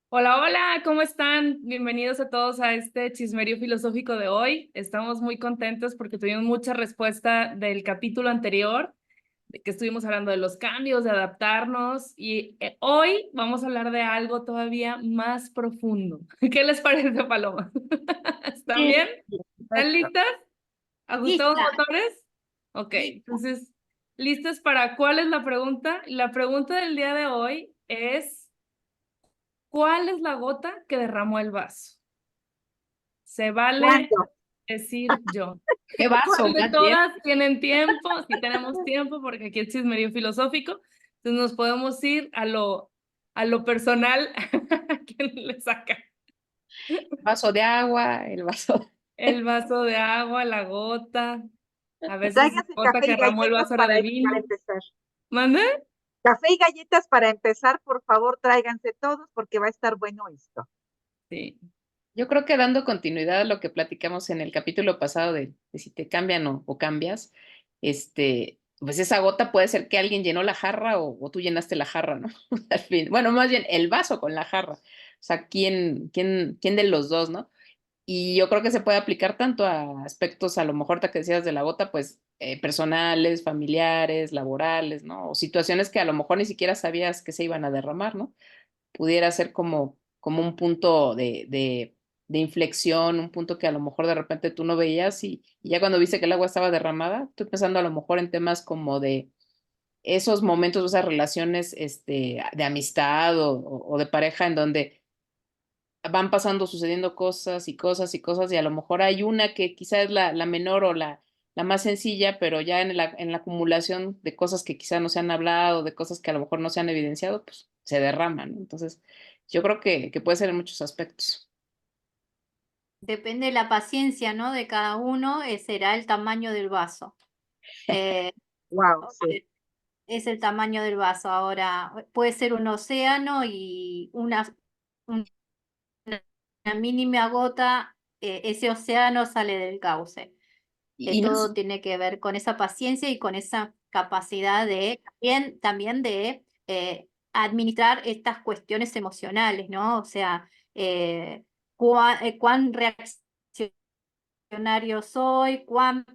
Hola, hola, ¿cómo están? Bienvenidos a todos a este chismerío filosófico de hoy. Estamos muy contentos porque tuvimos mucha respuesta del capítulo anterior, de que estuvimos hablando de los cambios, de adaptarnos, y hoy vamos a hablar de algo todavía más profundo. ¿Qué les parece, Paloma? ¿Están Sí, bien? ¿Están perfecto. listas? ¿Ajustados Lista, motores? Ok, lista. entonces, ¿listas para cuál es la pregunta? La pregunta del día de hoy es... ¿Cuál es la gota que derramó el vaso? Se vale ¿Cuándo? decir yo. ¿Qué ¿Cuál vaso, de más bien? todas tienen tiempo? Si tenemos tiempo, porque aquí es chismerío filosófico. Entonces nos podemos ir a lo personal. ¿Quién le saca? Vaso de agua, el vaso. El vaso de agua, la gota. A veces la Tráigase gota café que y derramó el galletas vaso era de para vino. empezar. ¿Mande? Café y galletas para empezar, por favor, tráiganse todos porque va a estar bueno esto. Sí. Yo creo que dando continuidad a lo que platicamos en el capítulo pasado de si te cambian o cambias, pues esa gota puede ser que alguien llenó la jarra o tú llenaste la jarra, ¿no? Al fin, bueno, más bien el vaso con la jarra. O sea, ¿quién de los dos, ¿no? Y yo creo que se puede aplicar tanto a aspectos, a lo mejor te que decías de la gota, pues personales, familiares, laborales, ¿no? O situaciones que a lo mejor ni siquiera sabías que se iban a derramar, ¿no? Pudiera ser como un punto de inflexión, un punto que a lo mejor de repente tú no veías y ya cuando viste que el agua estaba derramada, estoy pensando a lo mejor en temas como de esos momentos, esas relaciones de amistad o de pareja en donde van pasando, sucediendo cosas y cosas y cosas y a lo mejor hay una que quizá es la menor o la más sencilla, pero ya en la acumulación de cosas que quizá no se han hablado, de cosas que a lo mejor no se han evidenciado, pues se derraman, ¿no? Entonces, yo creo que puede ser en muchos aspectos. Depende de la paciencia, ¿no? De cada uno, será el tamaño del vaso. Eh, Wow, sí. es el tamaño del vaso. Ahora, puede ser un océano y una mínima gota, ese océano sale del cauce. Y no, Todo tiene que ver con esa paciencia y con esa capacidad de también de administrar estas cuestiones emocionales, ¿no? O sea, cuán reaccionario soy, cuán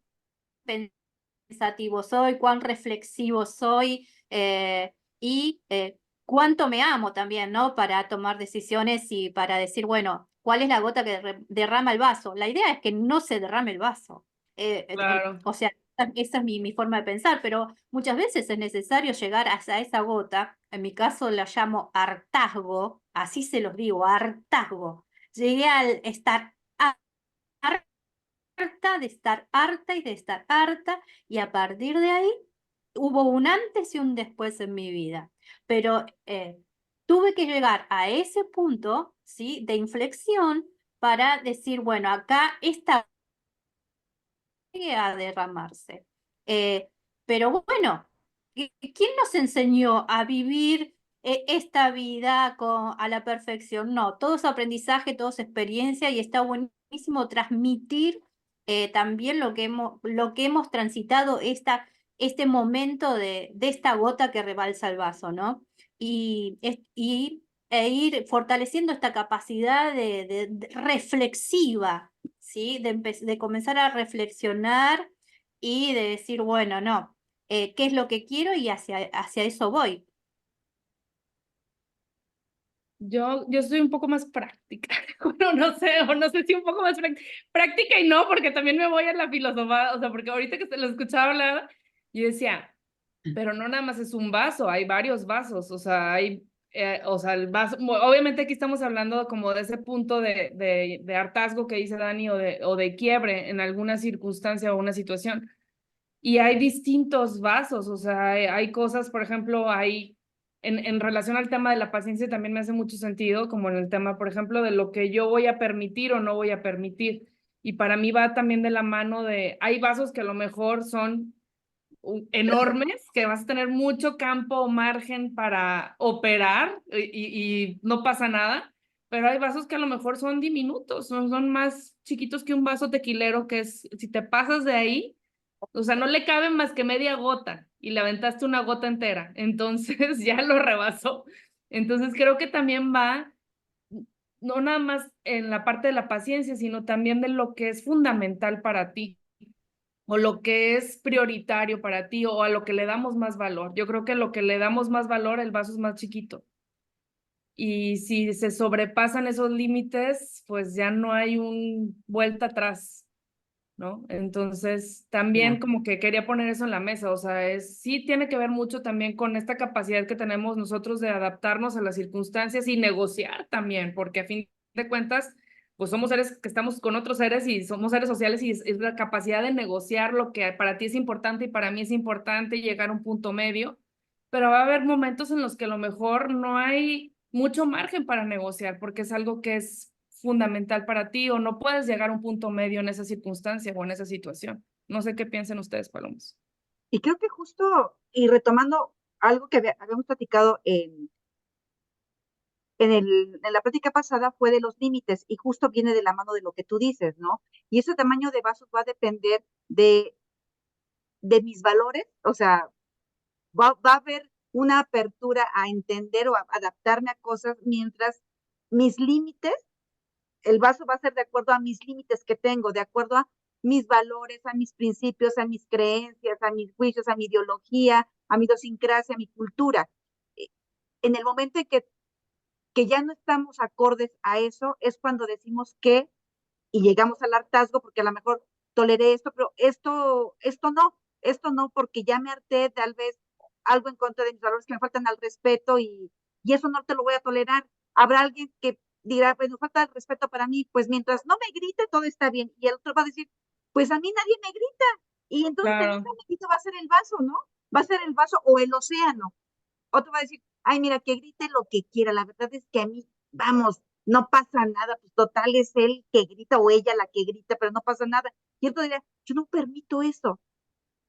pensativo soy, cuán reflexivo soy, y cuánto me amo también, ¿no? Para tomar decisiones y para decir, bueno, ¿cuál es la gota que derrama el vaso? La idea es que no se derrame el vaso. Claro. O sea, esa es mi forma de pensar, pero muchas veces es necesario llegar hasta esa gota. En mi caso la llamo hartazgo, así se los digo, hartazgo. Llegué al estar harta de estar harta y de estar harta, y a partir de ahí hubo un antes y un después en mi vida. Pero tuve que llegar a ese punto, ¿sí? De inflexión para decir, bueno, acá está a derramarse. Eh, pero bueno, ¿quién nos enseñó a vivir esta vida a la perfección? No, todo es aprendizaje, todo es experiencia y está buenísimo transmitir también lo que hemos transitado, este momento de esta gota que rebalsa el vaso, ¿no? E ir fortaleciendo esta capacidad de reflexiva, ¿sí? De comenzar a reflexionar y de decir, bueno, no, ¿qué es lo que quiero? Y hacia eso voy. Yo soy un poco más práctica. Bueno, no sé, o no sé si un poco más práctica y no, porque también me voy a la filosofía, o sea, porque ahorita que se lo escuchaba hablar, yo decía, pero no nada más es un vaso, hay varios vasos, o sea, o sea, el vaso, obviamente aquí estamos hablando como de ese punto de hartazgo que dice Dani o de quiebre en alguna circunstancia o una situación. Y hay distintos vasos, o sea, hay cosas, por ejemplo, en relación al tema de la paciencia también me hace mucho sentido, como en el tema, por ejemplo, de lo que yo voy a permitir o no voy a permitir. Y para mí va también de la mano hay vasos que a lo mejor son enormes, que vas a tener mucho campo o margen para operar y no pasa nada, pero hay vasos que a lo mejor son diminutos, son más chiquitos que un vaso tequilero, que es, si te pasas de ahí, o sea, no le cabe más que media gota y le aventaste una gota entera, entonces ya lo rebasó. Entonces creo que también va no nada más en la parte de la paciencia, sino también de lo que es fundamental para ti, o lo que es prioritario para ti, o a lo que le damos más valor. Yo creo que lo que le damos más valor, el vaso es más chiquito. Y si se sobrepasan esos límites, pues ya no hay un vuelta atrás, ¿no? Entonces, también Ya. como que quería poner eso en la mesa, o sea, sí tiene que ver mucho también con esta capacidad que tenemos nosotros de adaptarnos a las circunstancias y negociar también, porque a fin de cuentas, pues somos seres que estamos con otros seres y somos seres sociales y es la capacidad de negociar lo que para ti es importante y para mí es importante y llegar a un punto medio, pero va a haber momentos en los que a lo mejor no hay mucho margen para negociar porque es algo que es fundamental para ti o no puedes llegar a un punto medio en esa circunstancia o en esa situación. No sé qué piensen ustedes, Palomos. Y creo que justo, y retomando algo que habíamos platicado en la plática pasada, fue de los límites, y justo viene de la mano de lo que tú dices, ¿no? Y ese tamaño de vasos va a depender de mis valores, o sea, va a haber una apertura a entender o a adaptarme a cosas mientras mis límites, el vaso va a ser de acuerdo a mis límites que tengo, de acuerdo a mis valores, a mis principios, a mis creencias, a mis juicios, a mi ideología, a mi idiosincrasia, a mi cultura. Eh, En el momento en que ya no estamos acordes a eso, es cuando decimos que, y llegamos al hartazgo, porque a lo mejor toleré esto, pero esto no, porque ya me harté tal vez algo en contra de mis valores que me faltan al respeto y eso no te lo voy a tolerar. Habrá alguien que dirá, pues nos falta el respeto para mí, pues mientras no me grite, todo está bien. Y el otro va a decir, pues a mí nadie me grita. Y entonces el Claro, otro grito va a ser el vaso, ¿no? Va a ser el vaso o el océano. Otro va a decir, ay, mira, que grite lo que quiera. La verdad es que a mí, vamos, no pasa nada. Pues total es él que grita o ella la que grita, pero no pasa nada. Y otro dirá, yo no permito eso.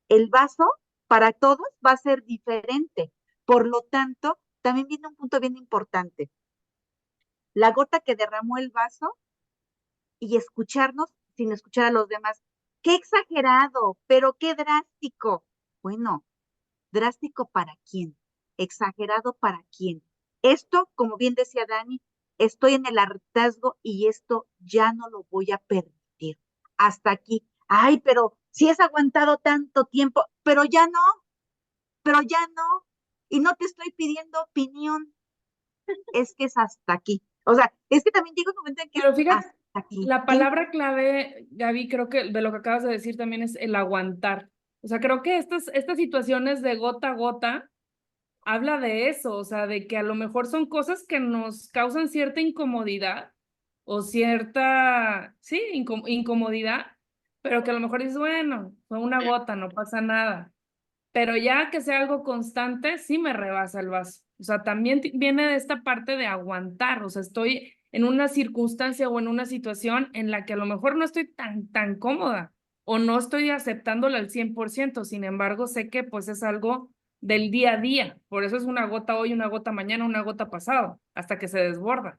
El vaso para todos va a ser diferente. Por lo tanto, también viene un punto bien importante. La gota que derramó el vaso y escucharnos sin escuchar a los demás. Qué exagerado, pero qué drástico. Bueno, ¿drástico para quién? ¿Exagerado para quién? Esto, como bien decía Dani, estoy en el hartazgo y esto ya no lo voy a permitir. Hasta aquí. Ay, pero si has aguantado tanto tiempo, pero ya no. Y no te estoy pidiendo opinión, es que es hasta aquí. O sea, es que también llega un momento en que es pero fíjate, hasta aquí. la palabra clave, Gaby, creo que de lo que acabas de decir también es el aguantar. O sea, creo que estas situaciones de gota a gota habla de eso, o sea, de que a lo mejor son cosas que nos causan cierta incomodidad o cierta, sí, incomodidad, pero que a lo mejor dices, bueno, fue una gota, no pasa nada. Pero ya que sea algo constante, sí me rebasa el vaso. O sea, también viene de esta parte de aguantar, o sea, estoy en una circunstancia o en una situación en la que a lo mejor no estoy tan cómoda o no estoy aceptándola al 100%, sin embargo, sé que pues es algo del día a día, por eso es una gota hoy, una gota mañana, una gota pasado, hasta que se desborda.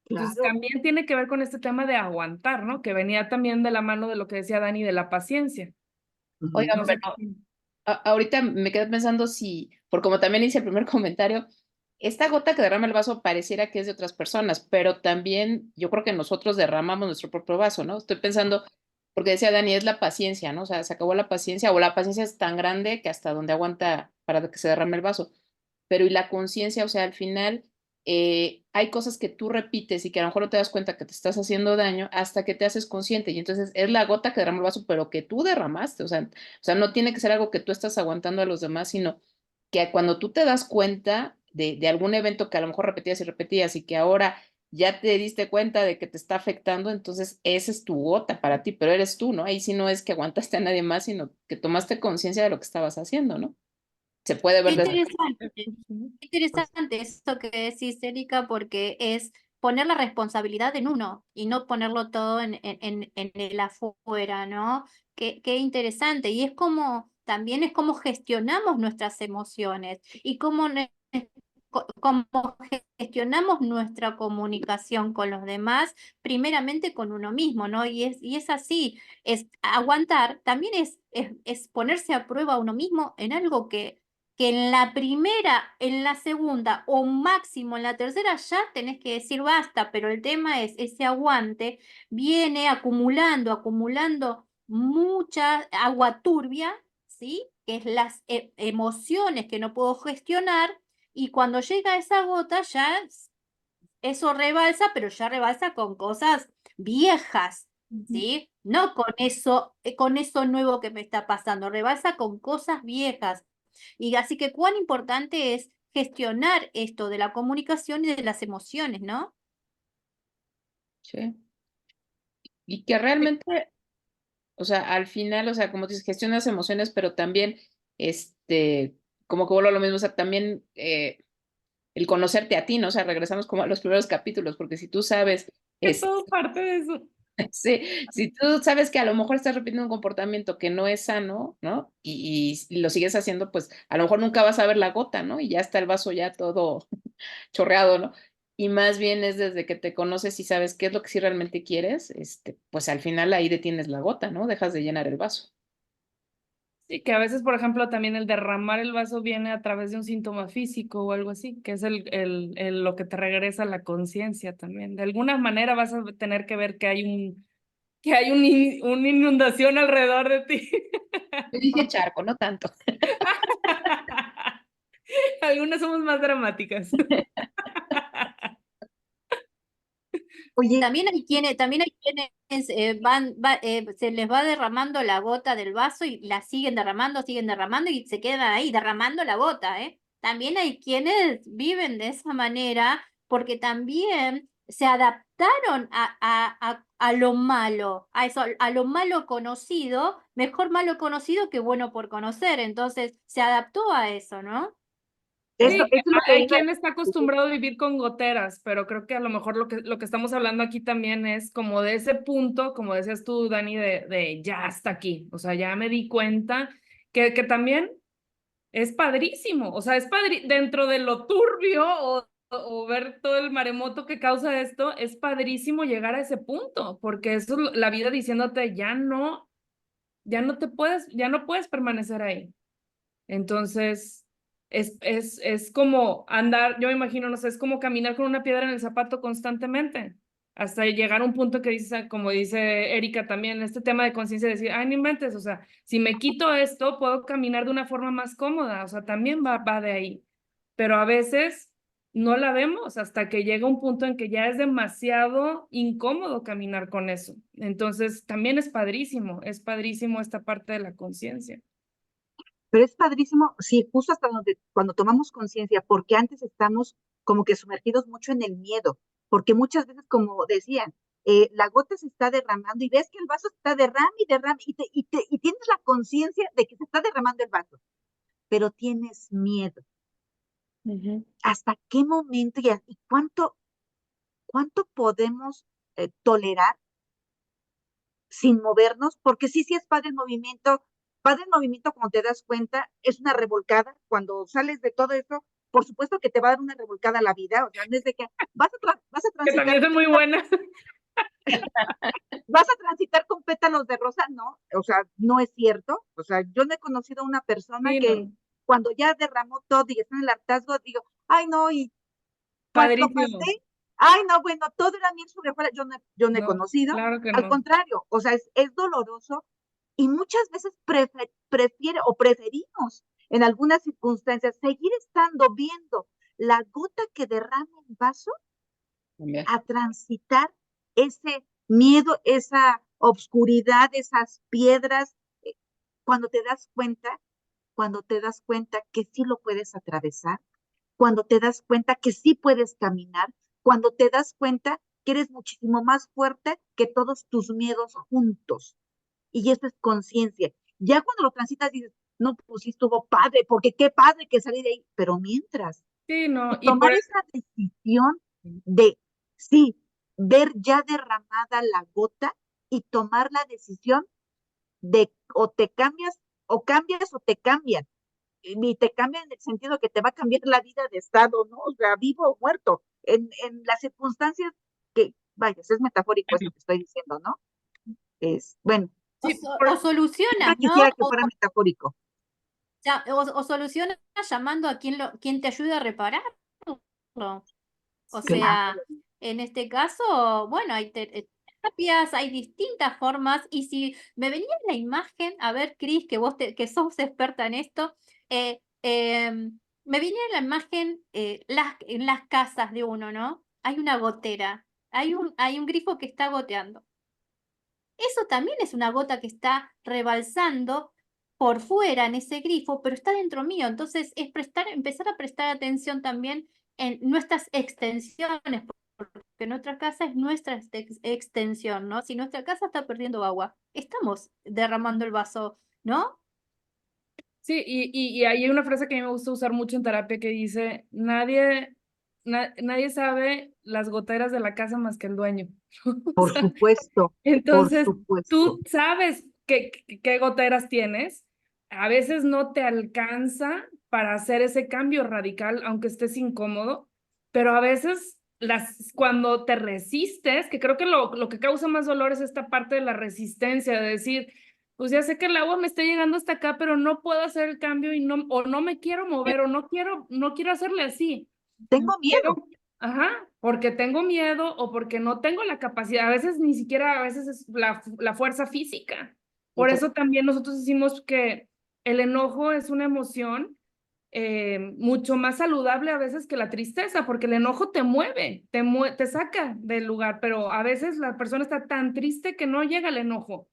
Entonces, Claro. también tiene que ver con este tema de aguantar, ¿no? Que venía también de la mano de lo que decía Dani de la paciencia. Ujú. Oigan, No sé pero qué. ahorita me quedé pensando si, por como también hice el primer comentario, esta gota que derrama el vaso pareciera que es de otras personas, pero también yo creo que nosotros derramamos nuestro propio vaso, ¿no? Estoy pensando, porque decía Dani, es la paciencia, ¿no? O sea, se acabó la paciencia o la paciencia es tan grande que hasta donde aguanta para que se derrame el vaso. Pero y la conciencia, o sea, al final hay cosas que tú repites y que a lo mejor no te das cuenta que te estás haciendo daño hasta que te haces consciente y entonces es la gota que derrama el vaso, pero que tú derramaste, o sea, no tiene que ser algo que tú estás aguantando a los demás, sino que cuando tú te das cuenta de algún evento que a lo mejor repetías y repetías y que ahora ya te diste cuenta de que te está afectando, entonces esa es tu gota para ti, pero eres tú, ¿no? Ahí sí no es que aguantaste a nadie más, sino que tomaste conciencia de lo que estabas haciendo, ¿no? Se puede Qué ver desde... interesante, qué interesante esto que decís, Erika, porque es poner la responsabilidad en uno y no ponerlo todo en el afuera, ¿no? Qué interesante. Y es como, también es como gestionamos nuestras emociones y cómo gestionamos nuestra comunicación con los demás, primeramente con uno mismo, ¿no? Y es así, es aguantar, también es ponerse a prueba a uno mismo en algo que que en la primera, en la segunda o máximo en la tercera ya tenés que decir basta, pero el tema es ese aguante viene acumulando mucha agua turbia, ¿sí? Que es las emociones que no puedo gestionar, y cuando llega esa gota ya eso rebalsa, pero ya rebalsa con cosas viejas, ¿sí? No con eso nuevo que me está pasando, rebalsa con cosas viejas. Y así que cuán importante es gestionar esto de la comunicación y de las emociones, ¿no? Sí. Y que realmente, o sea, al final, o sea, como dices, gestionas emociones, pero también, como que vuelvo a lo mismo, o sea, también el conocerte a ti, ¿no? O sea, regresamos como a los primeros capítulos, porque si tú sabes, Que todo parte de eso. sí, si tú sabes que a lo mejor estás repitiendo un comportamiento que no es sano, ¿no? Y lo sigues haciendo, pues a lo mejor nunca vas a ver la gota, ¿no? Y ya está el vaso ya todo chorreado, ¿no? Y más bien es desde que te conoces y sabes qué es lo que sí realmente quieres, pues al final ahí detienes la gota, ¿no? Dejas de llenar el vaso. Sí, que a veces, por ejemplo, también el derramar el vaso viene a través de un síntoma físico o algo así, que es lo que te regresa a la conciencia también. De alguna manera vas a tener que ver que hay una inundación alrededor de ti. Yo dije charco, no tanto. Algunas somos más dramáticas. Oye, También hay quienes se les va derramando la gota del vaso y la siguen derramando y se quedan ahí derramando la gota, ¿eh? También hay quienes viven de esa manera porque también se adaptaron a lo malo, a eso, a lo malo conocido, mejor malo conocido que bueno por conocer. Entonces se adaptó a eso, ¿no? eso, Sí, eso es lo que hay iba a quien está decir. acostumbrado a vivir con goteras, pero creo que a lo mejor lo que estamos hablando aquí también es como de ese punto, como decías tú, Dani, de ya hasta aquí. O sea, ya me di cuenta que también es padrísimo. O sea, dentro de lo turbio o ver todo el maremoto que causa esto, es padrísimo llegar a ese punto, porque eso es la vida diciéndote, ya no puedes permanecer ahí. Entonces, es como andar, yo me imagino, no sé, es como caminar con una piedra en el zapato constantemente, hasta llegar a un punto que dice, como dice Erika también, este tema de conciencia, decir, ay, no inventes, o sea, si me quito esto, puedo caminar de una forma más cómoda, o sea, también va de ahí. Pero a veces no la vemos hasta que llega un punto en que ya es demasiado incómodo caminar con eso. Entonces, también es padrísimo esta parte de la conciencia. Pero es padrísimo, sí, justo hasta donde, cuando tomamos conciencia, porque antes estamos como que sumergidos mucho en el miedo, porque muchas veces, como decían, la gota se está derramando y ves que el vaso se está derramando y derrama y tienes la conciencia de que se está derramando el vaso, pero tienes miedo. Ujú. ¿Hasta qué momento y cuánto podemos tolerar sin movernos? Porque sí, sí es padre el movimiento cuando te das cuenta, es una revolcada, cuando sales de todo eso, por supuesto que te va a dar una revolcada a la vida, o sea, no es de que vas a Que transitar, también son muy buenas. vas a transitar con pétalos de rosa, no, o sea, no es cierto, o sea, yo no he conocido a una persona Sí, que no. cuando ya derramó todo y está en el hartazgo, digo, ay, no, y cuando Padrísimo. pasé, ay, no, bueno, todo era miel sobre hojuelas, yo no he No, conocido, claro que al no. contrario, o sea, es doloroso y muchas veces prefiere o preferimos en algunas circunstancias seguir estando viendo la gota que derrama el vaso También. a transitar ese miedo, esa obscuridad, esas piedras, eh, cuando te das cuenta, cuando te das cuenta que sí lo puedes atravesar, cuando te das cuenta que sí puedes caminar, cuando te das cuenta que eres muchísimo más fuerte que todos tus miedos juntos. Y eso es conciencia. Ya cuando lo transitas dices, no, pues sí estuvo padre, porque qué padre que salí de ahí, pero mientras, Sí, y no. Y tomar por esa decisión de, sí, ver ya derramada la gota y tomar la decisión de o te cambian. Y te cambian en el sentido que te va a cambiar la vida de estado, ¿no? O sea, vivo o muerto, en las circunstancias que, vaya, es metafórico esto que estoy diciendo, ¿no? Bueno, O, sí, o siempre solucionas, ¿no? quisiera que fuera metafórico. o soluciona llamando a quien te ayude a repararlo. O Claro. sea, en este caso, bueno, hay terapias, hay distintas formas. Y si me venía la imagen, a ver, Cris, que sos experta en esto, me venía la imagen en las casas de uno, ¿no? Hay una gotera, hay un grifo que está goteando. Eso también es una gota que está rebalsando por fuera en ese grifo, pero está dentro mío. Entonces es empezar a prestar atención también en nuestras extensiones, porque nuestra casa es nuestra extensión, ¿no? Si nuestra casa está perdiendo agua, estamos derramando el vaso, ¿no? Sí, y hay una frase que a mí me gusta usar mucho en terapia que dice, nadie sabe las goteras de la casa más que el dueño. O Por sea, supuesto, por entonces, supuesto. tú sabes qué goteras tienes, a veces no te alcanza para hacer ese cambio radical, aunque estés incómodo, pero a veces cuando te resistes, que creo que lo que causa más dolor es esta parte de la resistencia, de decir, pues ya sé que el agua me está llegando hasta acá, pero no puedo hacer el cambio o no me quiero mover o no quiero hacerle así. Tengo miedo. Ajá, porque tengo miedo o porque no tengo la capacidad, a veces ni siquiera, a veces es la fuerza física. Por eso también nosotros decimos que el enojo es una emoción mucho más saludable a veces que la tristeza, porque el enojo te mueve, te saca del lugar, pero a veces la persona está tan triste que no llega al enojo.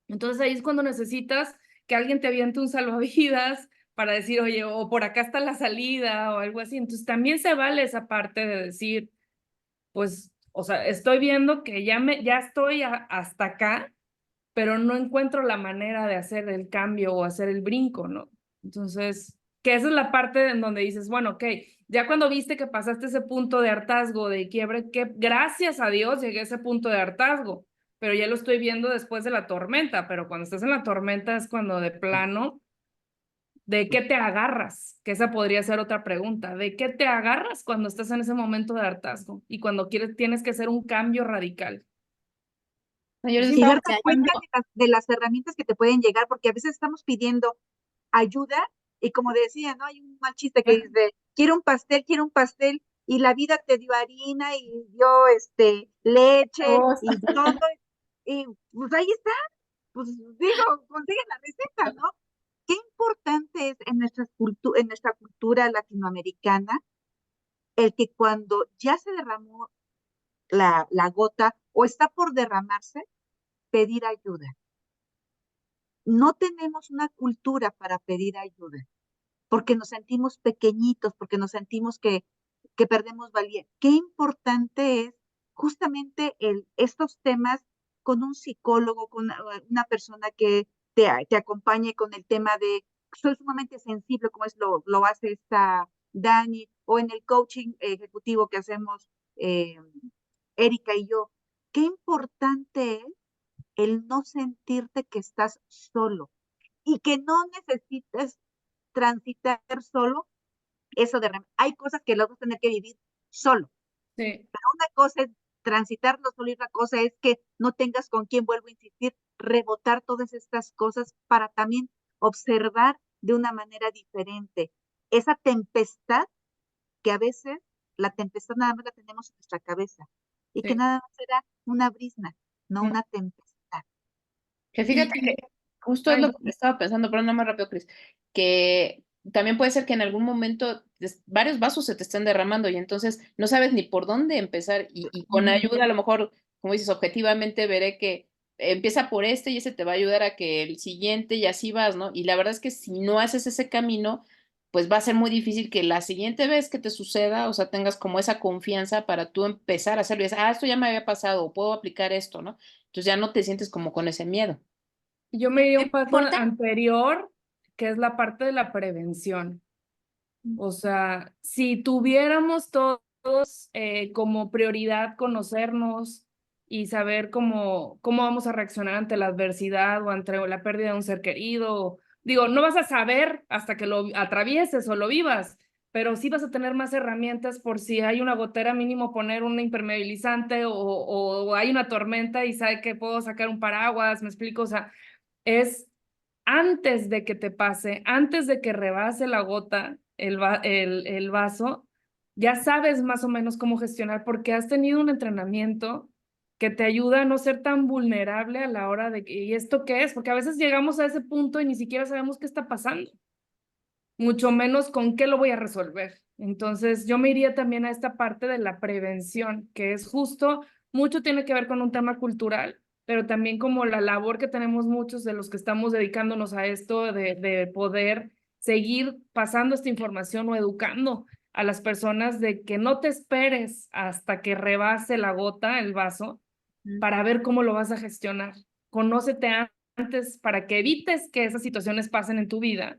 Entonces ahí es cuando necesitas que alguien te aviente un salvavidas para decir, oye, o por acá está la salida o algo así. Entonces también se vale esa parte de decir, pues, o sea, estoy viendo que ya estoy hasta acá, pero no encuentro la manera de hacer el cambio o hacer el brinco, ¿no? Entonces, que esa es la parte en donde dices, bueno, ok, ya cuando viste que pasaste ese punto de hartazgo, de quiebre, que gracias a Dios llegué a ese punto de hartazgo, pero ya lo estoy viendo después de la tormenta, pero cuando estás en la tormenta es cuando de plano, ¿de qué te agarras? Que esa podría ser otra pregunta, ¿de qué te agarras cuando estás en ese momento de hartazgo y cuando tienes que hacer un cambio radical? No, yo les Y estaba darte pensando, cuenta de las herramientas que te pueden llegar, porque a veces estamos pidiendo ayuda y como decía, ¿no? Hay un mal chiste que dice, quiero un pastel, y la vida te dio harina y dio leche oh, y todo, y pues ahí está, pues digo, consigue la receta, ¿no? Qué importante es en nuestra cultura latinoamericana el que cuando ya se derramó la gota o está por derramarse, pedir ayuda. No tenemos una cultura para pedir ayuda, porque nos sentimos pequeñitos, porque nos sentimos que perdemos valía. Qué importante es justamente estos temas con un psicólogo, con una persona que te acompañe con el tema de, soy sumamente sensible, como lo hace esta Dani, o en el coaching ejecutivo que hacemos eh, Erika y yo. Qué importante es el no sentirte que estás solo y que no necesites transitar solo eso hay cosas que luego tener que vivir solo. Sí. Una cosa es transitarlo solo y otra cosa es que no tengas con quién, vuelvo a insistir, rebotar todas estas cosas para también observar de una manera diferente esa tempestad que a veces la tempestad nada más la tenemos en nuestra cabeza y que Sí. nada más era una brisna, no una tempestad. que fíjate que justo es Ay, lo que estaba pensando, pero no más rápido, Cris, que también puede ser que en algún momento varios vasos se te estén derramando y entonces no sabes ni por dónde empezar y con ayuda a lo mejor, como dices, objetivamente veré que empieza por este y ese te va a ayudar a que el siguiente y así vas, ¿no? Y la verdad es que si no haces ese camino, pues va a ser muy difícil que la siguiente vez que te suceda, o sea, tengas como esa confianza para tú empezar a hacerlo y dices, esto ya me había pasado, o puedo aplicar esto, ¿no? Entonces ya no te sientes como con ese miedo. yo me iría un paso Importante. anterior, que es la parte de la prevención. O sea, si tuviéramos todos como prioridad conocernos y saber cómo vamos a reaccionar ante la adversidad o ante la pérdida de un ser querido, digo, no vas a saber hasta que lo atravieses o lo vivas, pero sí vas a tener más herramientas por si hay una gotera, mínimo poner un impermeabilizante o hay una tormenta y sabe que puedo sacar un paraguas, me explico, o sea, es antes de que te pase, antes de que rebase la gota, el vaso, ya sabes más o menos cómo gestionar porque has tenido un entrenamiento que te ayuda a no ser tan vulnerable a la hora de, ¿y esto qué es? Porque a veces llegamos a ese punto y ni siquiera sabemos qué está pasando, mucho menos con qué lo voy a resolver. Entonces, yo me iría también a esta parte de la prevención, que es justo, mucho tiene que ver con un tema cultural, pero también como la labor que tenemos muchos de los que estamos dedicándonos a esto, de poder seguir pasando esta información o educando a las personas de que no te esperes hasta que rebase la gota, el vaso, para ver cómo lo vas a gestionar. Conócete antes para que evites que esas situaciones pasen en tu vida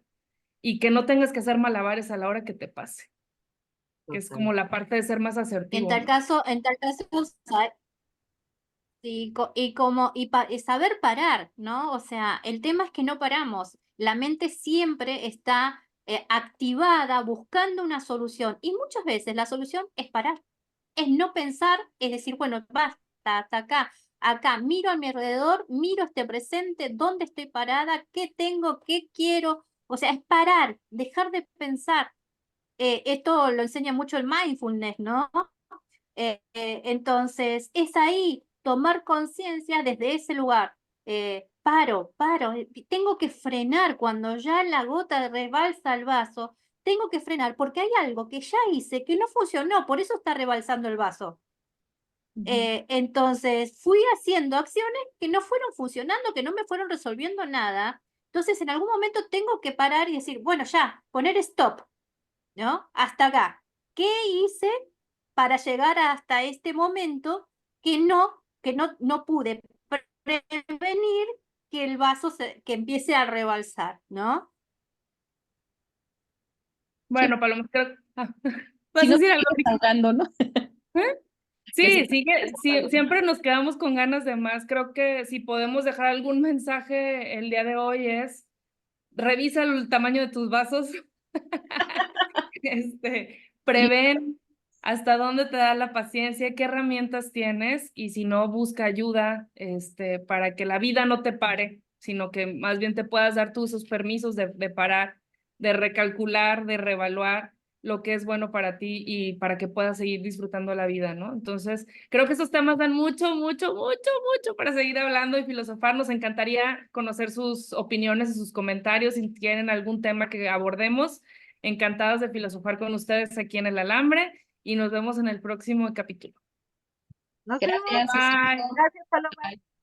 y que no tengas que hacer malabares a la hora que te pase, que es como la parte de ser más En asertivo, tal ¿no? caso, sí, y saber parar, ¿no? O sea, el tema es que no paramos. La mente siempre está activada buscando una solución y muchas veces la solución es parar, es no pensar, es decir, bueno, basta, hasta acá, acá, miro a mi alrededor, miro este presente, dónde estoy parada, qué tengo, qué quiero, o sea, es parar, dejar de pensar. Esto lo enseña mucho el mindfulness, ¿no? Entonces, es ahí tomar conciencia desde ese lugar. Paro, tengo que frenar cuando ya la gota rebalsa el vaso, tengo que frenar porque hay algo que ya hice que no funcionó, por eso está rebalsando el vaso. Entonces, fui haciendo acciones que no fueron funcionando, que no me fueron resolviendo nada. Entonces, en algún momento tengo que parar y decir, bueno, ya, poner stop, ¿no? Hasta acá. ¿Qué hice para llegar hasta este momento que no pude prevenir que el vaso que empiece a rebalsar, ¿no? Sí, Bueno, Paloma, creo... si ¿Vas a no, decir algo, sigues Vicky? ahogando, ¿no? ¿Eh? Que si Sí, sí, siempre nos quedamos con ganas de más. Creo que si podemos dejar algún mensaje el día de hoy es, revisa el tamaño de tus vasos, sí, prevén hasta dónde te da la paciencia, qué herramientas tienes y si no, busca ayuda, para que la vida no te pare, sino que más bien te puedas dar tú esos permisos de parar, de recalcular, de reevaluar lo que es bueno para ti y para que puedas seguir disfrutando la vida, ¿no? Entonces, creo que esos temas dan mucho, mucho, mucho, mucho para seguir hablando y filosofar. Nos encantaría conocer sus opiniones y sus comentarios si tienen algún tema que abordemos. Encantadas de filosofar con ustedes aquí en El Alambre y nos vemos en el próximo capítulo. Nos vemos. gracias. Bye. Gracias, Paloma. Bye.